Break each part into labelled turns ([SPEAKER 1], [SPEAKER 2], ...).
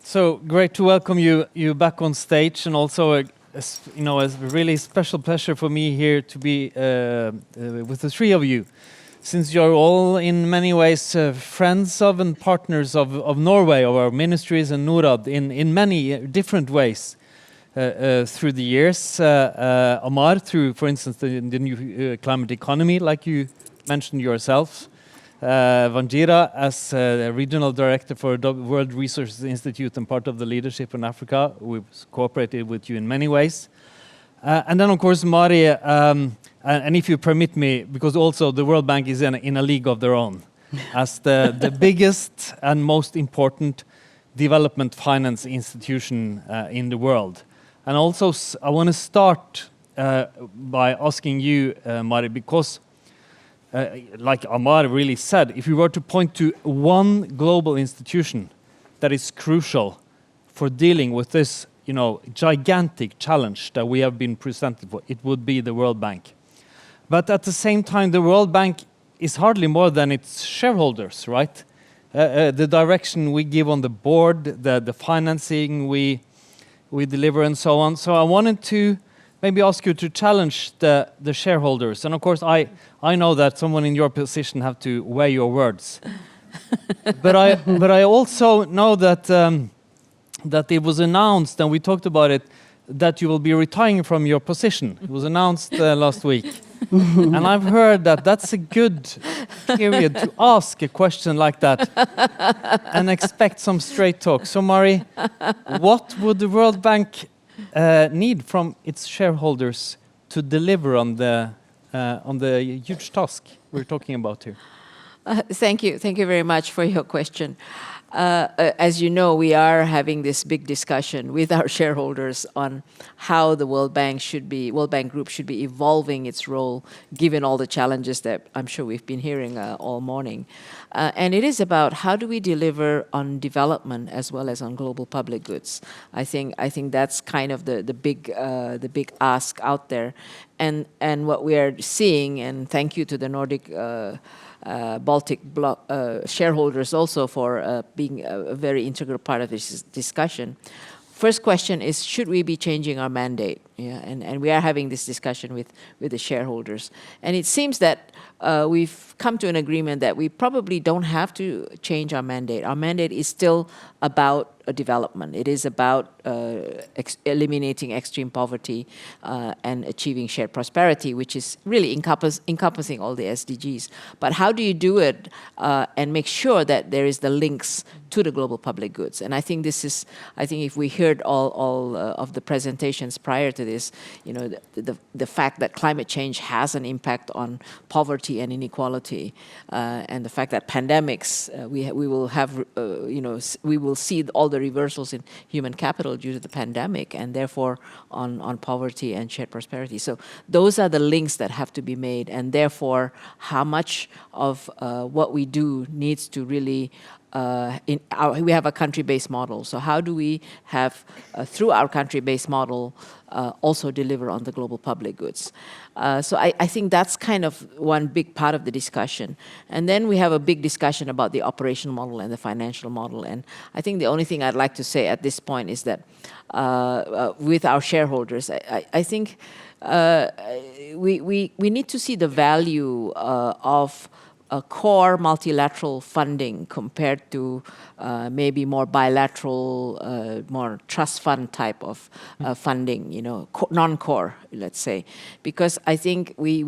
[SPEAKER 1] So great to welcome you back on stage, and also a really special pleasure for me here to be with the three of you, since you're all in many ways friends of and partners of Norway, of our ministries and Norad in many different ways through the years. Amar, through, for instance, the new climate economy, like you mentioned yourself. Wanjira, as regional director for the World Resources Institute and part of the leadership in Africa. We've cooperated with you in many ways. And then, of course, Mari, and if you permit me, because also the World Bank is in a league of their own, as the biggest and most important development finance institution in the world. And also, I want to start by asking you, Mari, because like Amar really said, if you were to point to one global institution that is crucial for dealing with this, gigantic challenge that we have been presented for, it would be the World Bank. But at the same time, the World Bank is hardly more than its shareholders, right? The direction we give on the board, the financing we deliver, and so on. So I wanted to maybe ask you to challenge the shareholders. And of course, I know that someone in your position have to weigh your words. but I also know that it was announced, and we talked about it, that you will be retiring from your position. It was announced last week. And I've heard that that's a good period to ask a question like that and expect some straight talk. So Mari, what would the World Bank need from its shareholders to deliver on the huge task we're talking about here?
[SPEAKER 2] Thank you very much for your question. As you know, we are having this big discussion with our shareholders on how the World Bank Group should be evolving its role, given all the challenges that I'm sure we've been hearing all morning. And it is about how do we deliver on development as well as on global public goods. I think that's kind of the big ask out there, and what we are seeing. And thank you to the Nordic. Baltic bloc shareholders also for being a very integral part of this discussion. First question is, should we be changing our mandate? Yeah, and we are having this discussion with the shareholders. And it seems that we've come to an agreement that we probably don't have to change our mandate. Our mandate is still about development. It is about eliminating extreme poverty and achieving shared prosperity, which is really encompassing all the SDGs. But how do you do it and make sure that there is the links to the global public goods? And I think if we heard all of the presentations prior to this, the fact that climate change has an impact on poverty and inequality, and the fact that pandemics, we will see all the reversals in human capital due to the pandemic, and therefore on poverty and shared prosperity. So those are the links that have to be made, and therefore how much of what we do needs to really we have a country-based model. So how do we have, through our country-based model, also deliver on the global public goods? So I think that's kind of one big part of the discussion. And then we have a big discussion about the operational model and the financial model. And I think the only thing I'd like to say at this point is that with our shareholders, I think we need to see the value of a core multilateral funding compared to maybe more bilateral, more trust fund type of funding, non-core, let's say. Because I think we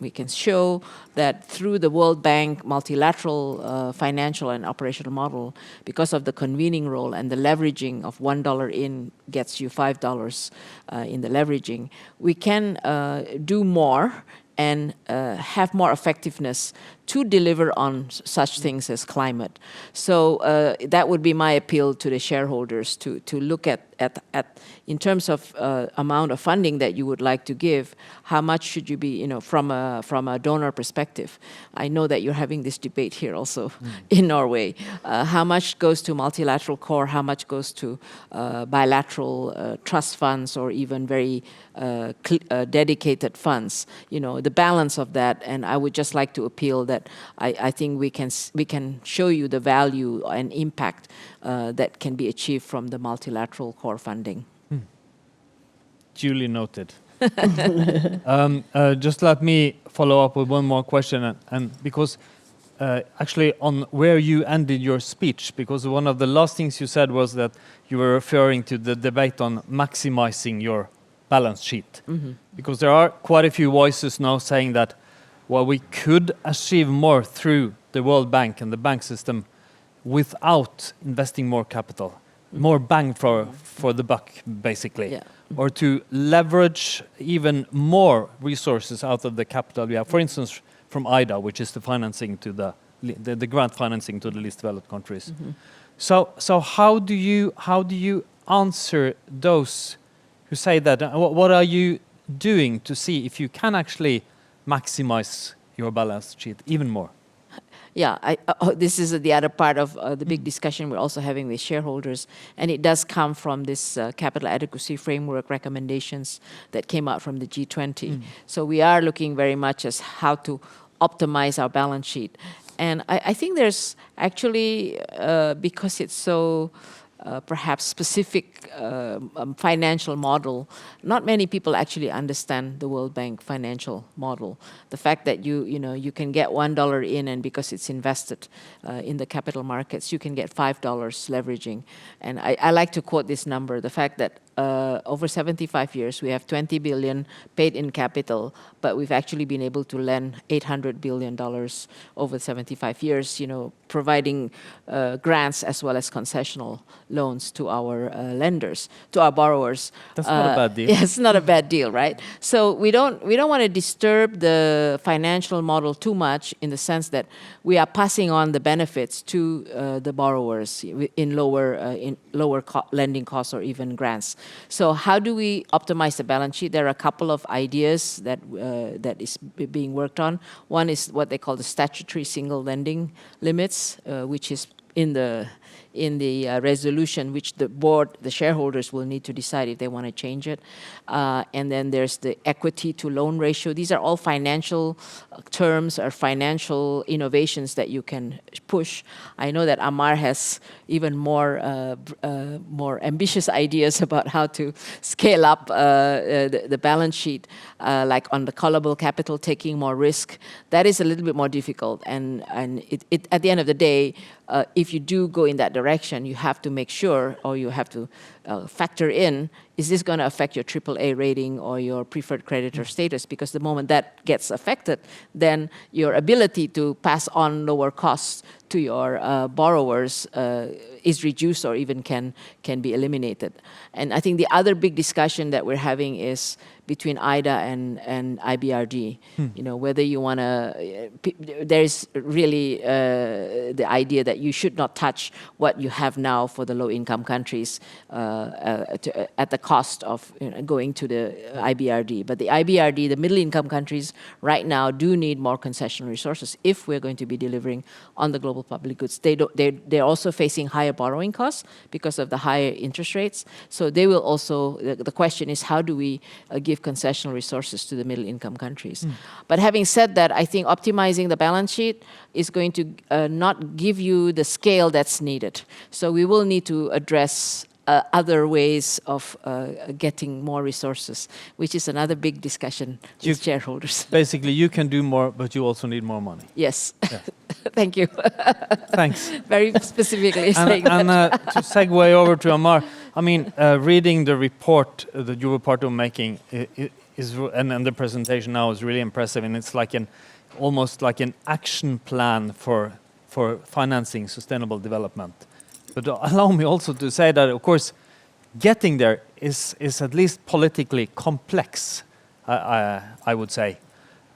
[SPEAKER 2] can show that through the World Bank multilateral financial and operational model, because of the convening role and the leveraging of $1 in gets you $5 in the leveraging, we can do more and have more effectiveness to deliver on such things as climate. So that would be my appeal to the shareholders to look at in terms of amount of funding that you would like to give, how much should you be, from a donor perspective. I know that you're having this debate here also in Norway. How much goes to multilateral core, how much goes to bilateral trust funds or even very dedicated funds, the balance of that. And I would just like to appeal that but I think we can show you the value and impact that can be achieved from the multilateral core funding.
[SPEAKER 1] Duly noted. Just let me follow up with one more question, and because actually on where you ended your speech, because one of the last things you said was that you were referring to the debate on maximizing your balance sheet. Because there are quite a few voices now saying that, well, we could achieve more through the World Bank and the bank system without investing more capital, more bang for the buck, basically.
[SPEAKER 2] Yeah.
[SPEAKER 1] Or to leverage even more resources out of the capital we have. For instance, from IDA, which is the financing to the grant financing to the least developed countries. So how do you answer those who say that? What are you doing to see if you can actually maximize your balance sheet even more?
[SPEAKER 2] Yeah, this is the other part of the big discussion we're also having with shareholders, and it does come from this capital adequacy framework recommendations that came out from the G20. So we are looking very much as how to optimize our balance sheet. And I think there's actually, because it's so perhaps specific financial model, not many people actually understand the World Bank financial model. The fact that you can get $1 in, and because it's invested in the capital markets, you can get $5 leveraging. And I like to quote this number, the fact that over 75 years, we have 20 billion paid in capital, but we've actually been able to lend $800 billion over 75 years, providing grants as well as concessional loans to our lenders, to our borrowers.
[SPEAKER 1] That's not a bad deal.
[SPEAKER 2] Yeah, it's not a bad deal, right? So we don't want to disturb the financial model too much, in the sense that we are passing on the benefits to the borrowers in lower lending costs or even grants. So how do we optimize the balance sheet? There are a couple of ideas that is being worked on. One is what they call the statutory single lending limits, which is in the resolution, which the board, the shareholders will need to decide if they want to change it. And then there's the equity to loan ratio. These are all financial terms or financial innovations that you can push. I know that Amar has even more ambitious ideas about how to scale up the balance sheet, like on the callable capital, taking more risk. That is a little bit more difficult. And it at the end of the day, if you do go in that direction, you have to make sure, or you have to factor in, is this going to affect your AAA rating or your preferred creditor status? Because the moment that gets affected, then your ability to pass on lower costs to your borrowers is reduced, or even can be eliminated. And I think the other big discussion that we're having is between IDA and IBRD. Whether you want to, there's really the idea that you should not touch what you have now for the low-income countries at the cost of going to the IBRD. But the IBRD, the middle-income countries, right now do need more concessional resources if we're going to be delivering on the global public goods. They're also facing higher borrowing costs because of the higher interest rates. So they will also, the question is, how do we give concessional resources to the middle-income countries? But having said that, I think optimizing the balance sheet is going to not give you the scale that's needed. So we will need to address other ways of getting more resources, which is another big discussion with shareholders.
[SPEAKER 1] Basically, you can do more, but you also need more money.
[SPEAKER 2] Yes.
[SPEAKER 1] Yeah.
[SPEAKER 2] Thank you.
[SPEAKER 1] Thanks.
[SPEAKER 2] Very specifically saying that.
[SPEAKER 1] And to segue over to Amar, I mean, reading the report that you were part of making and the presentation now is really impressive, and it's like almost like an action plan for financing sustainable development. But allow me also to say that, of course, getting there is at least politically complex, I would say.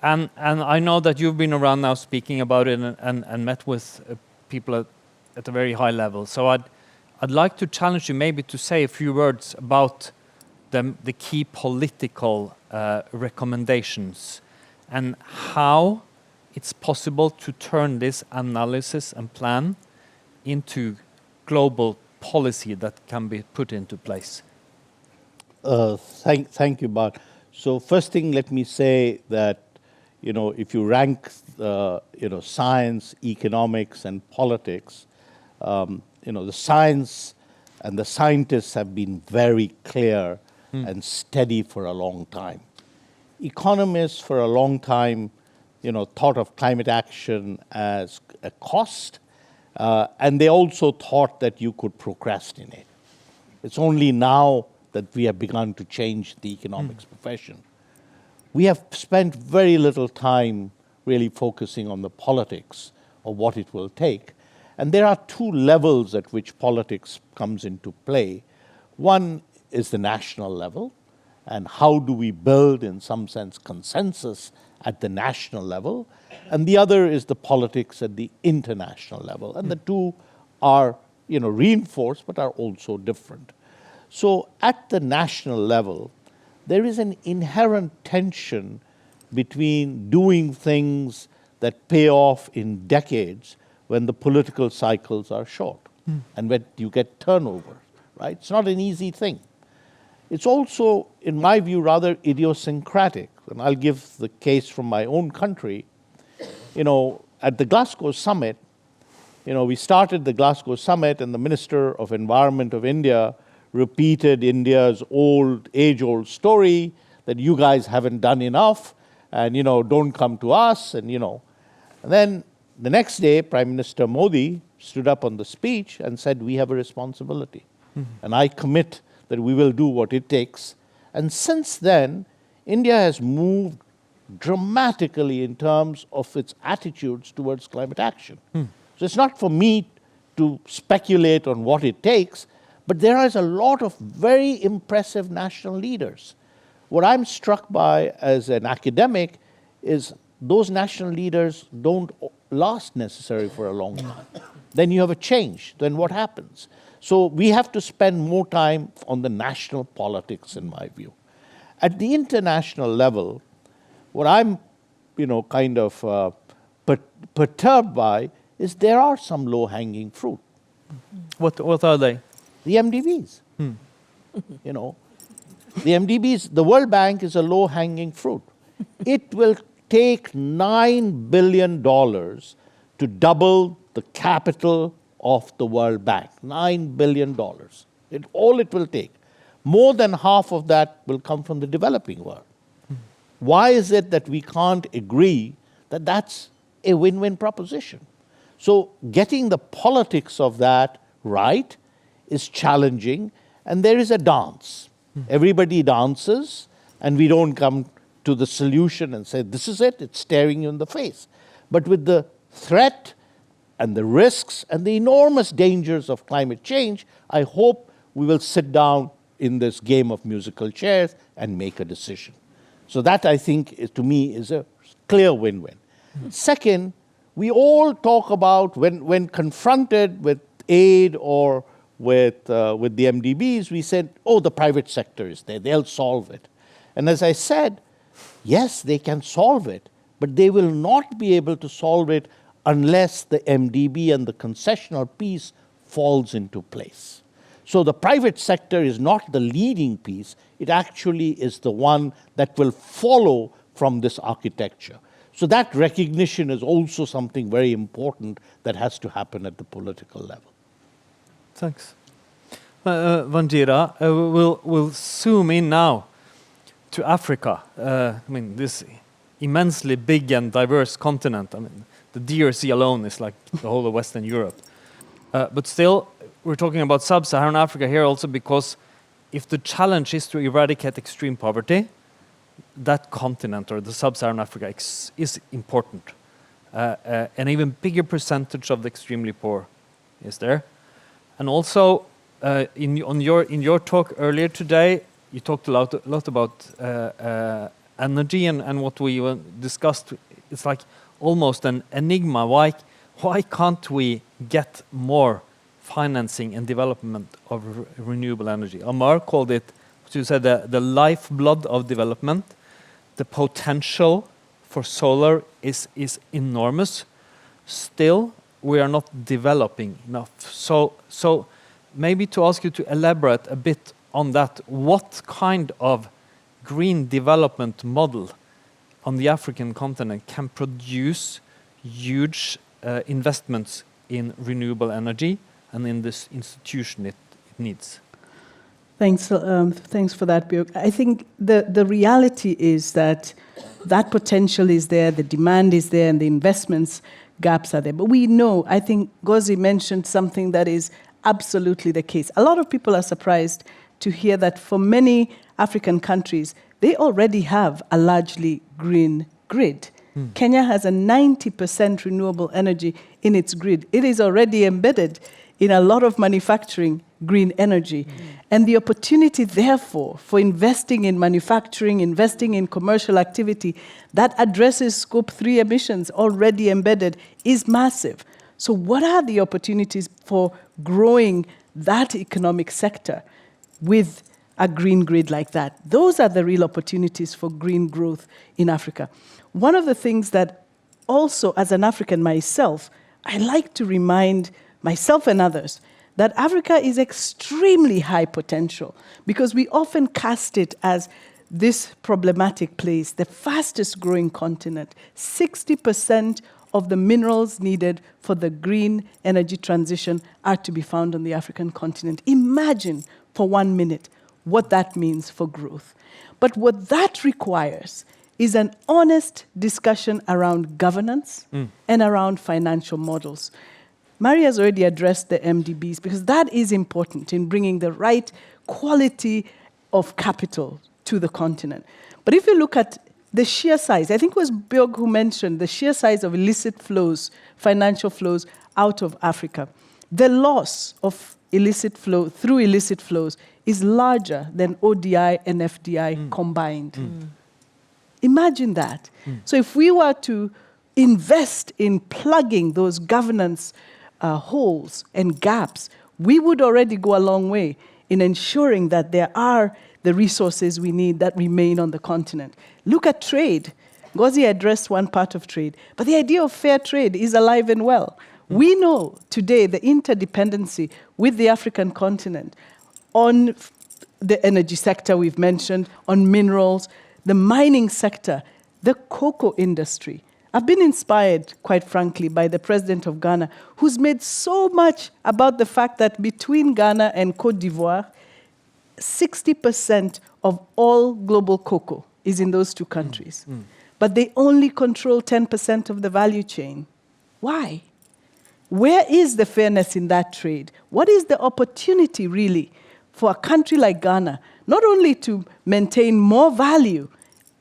[SPEAKER 1] And I know that you've been around now speaking about it and met with people at a very high level. So I'd like to challenge you maybe to say a few words about the key political recommendations and how it's possible to turn this analysis and plan into global policy that can be put into place.
[SPEAKER 3] Thank you, Bård. So first thing, let me say that, if you rank science, economics, and politics, the science and the scientists have been very clear and steady for a long time. Economists for a long time, thought of climate action as a cost, and they also thought that you could procrastinate. It's only now that we have begun to change the economics profession. We have spent very little time really focusing on the politics of what it will take. And there are two levels at which politics comes into play. One is the national level, and how do we build, in some sense, consensus at the national level, and the other is the politics at the international level. And the two are, reinforced, but are also different. So at the national level, there is an inherent tension between doing things that pay off in decades when the political cycles are short and when you get turnover, right? It's not an easy thing. It's also, in my view, rather idiosyncratic. And I'll give the case from my own country. At the Glasgow summit, we started the Glasgow summit and the Minister of Environment of India repeated India's age-old story that you guys haven't done enough and, don't come to us. And then the next day, Prime Minister Modi stood up on the speech and said, we have a responsibility. And I commit that we will do what it takes. And since then, India has moved dramatically in terms of its attitudes towards climate action. So it's not for me to speculate on what it takes, but there is a lot of very impressive national leaders. What I'm struck by as an academic is those national leaders don't last necessarily for a long time. Then you have a change. Then what happens? So we have to spend more time on the national politics, in my view. At the international level, what I'm, perturbed by is there are some low-hanging fruit.
[SPEAKER 1] What are they?
[SPEAKER 3] The MDBs. The MDBs, the World Bank is a low-hanging fruit. It will take $9 billion to double the capital of the World Bank. $9 billion. All it will take. More than half of that will come from the developing world. Why is it that we can't agree that that's a win-win proposition? So getting the politics of that right is challenging, and there is a dance. Everybody dances, and we don't come to the solution and say, this is it, it's staring you in the face. But with the threat and the risks and the enormous dangers of climate change, I hope we will sit down in this game of musical chairs and make a decision. So that, I think, to me, is a clear win-win. Second, we all talk about, when confronted with aid or with the MDBs, we said, the private sector is there, they'll solve it. And as I said, yes, they can solve it, but they will not be able to solve it unless the MDB and the concessional piece falls into place. So the private sector is not the leading piece, it actually is the one that will follow from this architecture. So that recognition is also something very important that has to happen at the political level.
[SPEAKER 1] Thanks. Wanjira, we'll zoom in now to Africa. This immensely big and diverse continent. The DRC alone is like the whole of Western Europe. But still, we're talking about sub-Saharan Africa here also because if the challenge is to eradicate extreme poverty, that continent or the sub-Saharan Africa is important. An even bigger percentage of the extremely poor is there. And also, in your talk earlier today, you talked a lot about energy and what we discussed. It's like almost an enigma. Why can't we get more financing and development of renewable energy? Amar called it, what you said, the lifeblood of development. The potential for solar is enormous. Still, we are not developing enough. So maybe to ask you to elaborate a bit on that, what kind of green development model on the African continent can produce huge investments in renewable energy and in this institution it needs.
[SPEAKER 4] Thanks for that, Björk. I think the reality is that potential is there, the demand is there, and the investments gaps are there. But we know, I think Ngozi mentioned something that is absolutely the case. A lot of people are surprised to hear that for many African countries, they already have a largely green grid. Kenya has a 90% renewable energy in its grid. It is already embedded in a lot of manufacturing green energy. And the opportunity, therefore, for investing in manufacturing, investing in commercial activity that addresses Scope 3 emissions already embedded is massive. So what are the opportunities for growing that economic sector with a green grid like that? Those are the real opportunities for green growth in Africa. One of the things that also, as an African myself, I like to remind myself and others that Africa is extremely high potential because we often cast it as this problematic place, the fastest growing continent. 60% of the minerals needed for the green energy transition are to be found on the African continent. Imagine for 1 minute what that means for growth. But what that requires is an honest discussion around governance and around financial models. Maria has already addressed the MDBs because that is important in bringing the right quality of capital to the continent. But if you look at the sheer size, I think it was Björk who mentioned the sheer size of illicit flows, financial flows out of Africa. The loss of illicit flow through illicit flows is larger than ODI and FDI combined. Imagine that. So if we were to invest in plugging those governance holes and gaps, we would already go a long way in ensuring that there are the resources we need that remain on the continent. Look at trade. Ngozi addressed one part of trade, but the idea of fair trade is alive and well. We know today the interdependency with the African continent on the energy sector we've mentioned, on minerals, the mining sector, the cocoa industry. I've been inspired, quite frankly, by the president of Ghana, who's made so much about the fact that between Ghana and Côte d'Ivoire, 60% of all global cocoa is in those two countries. But they only control 10% of the value chain. Why? Where is the fairness in that trade? What is the opportunity, really, for a country like Ghana, not only to maintain more value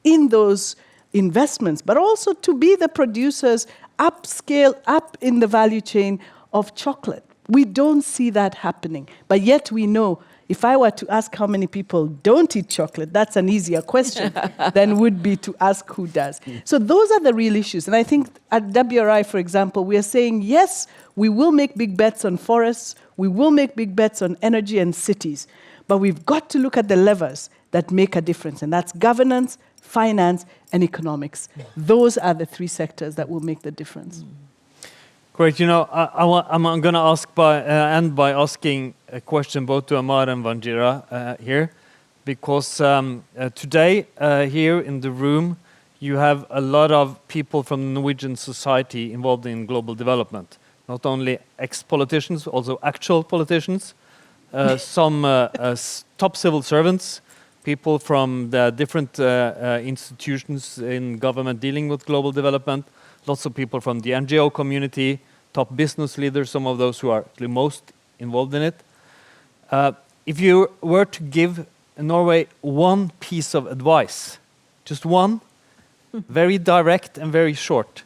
[SPEAKER 4] in those investments, but also to be the producers upscale, up in the value chain of chocolate? We don't see that happening. But yet we know, if I were to ask how many people don't eat chocolate, that's an easier question than would be to ask who does. So those are the real issues. And I think at WRI, for example, we are saying, yes, we will make big bets on forests, we will make big bets on energy and cities, but we've got to look at the levers that make a difference, and that's governance, finance, and economics. Those are the three sectors that will make the difference.
[SPEAKER 1] Great. You know, I'm going to end by asking a question both to Amar and Wanjira here, because today here in the room you have a lot of people from the Norwegian society involved in global development. Not only ex-politicians, also actual politicians, some top civil servants, people from the different institutions in government dealing with global development, lots of people from the NGO community, top business leaders, some of those who are the most involved in it. If you were to give Norway one piece of advice, just one, very direct and very short,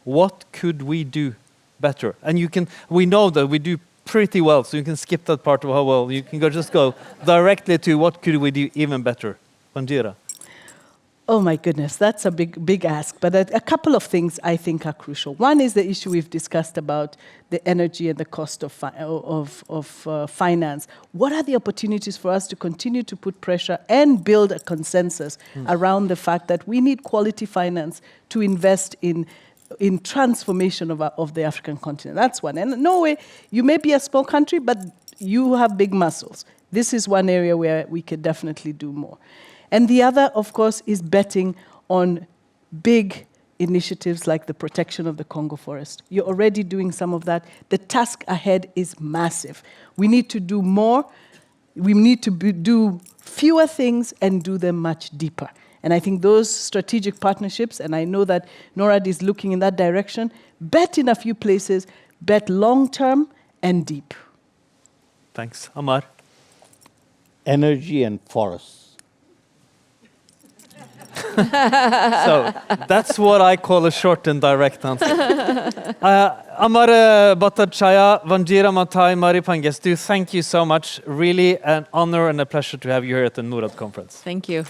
[SPEAKER 1] what could we do better? And we know that we do pretty well, so you can skip that part of how well. You can just go directly to what could we do even better. Wanjira.
[SPEAKER 4] Oh my goodness, that's a big ask. But a couple of things I think are crucial. One is the issue we've discussed about the energy and the cost of finance. What are the opportunities for us to continue to put pressure and build a consensus around the fact that we need quality finance to invest in transformation of the African continent? That's one. And Norway, you may be a small country, but you have big muscles. This is one area where we could definitely do more. And the other, of course, is betting on big initiatives like the protection of the Congo forest. You're already doing some of that. The task ahead is massive. We need to do more. We need to do fewer things and do them much deeper. And I think those strategic partnerships, and I know that Norad is looking in that direction, bet in a few places, bet long-term and deep.
[SPEAKER 1] Thanks. Amar?
[SPEAKER 3] Energy and forests.
[SPEAKER 1] So that's what I call a short and direct answer. Amar, Bhattacharya, Wanjira, Mathai, Mari, Pangestu, thank you so much. Really an honor and a pleasure to have you here at the Norad Conference.
[SPEAKER 2] Thank you.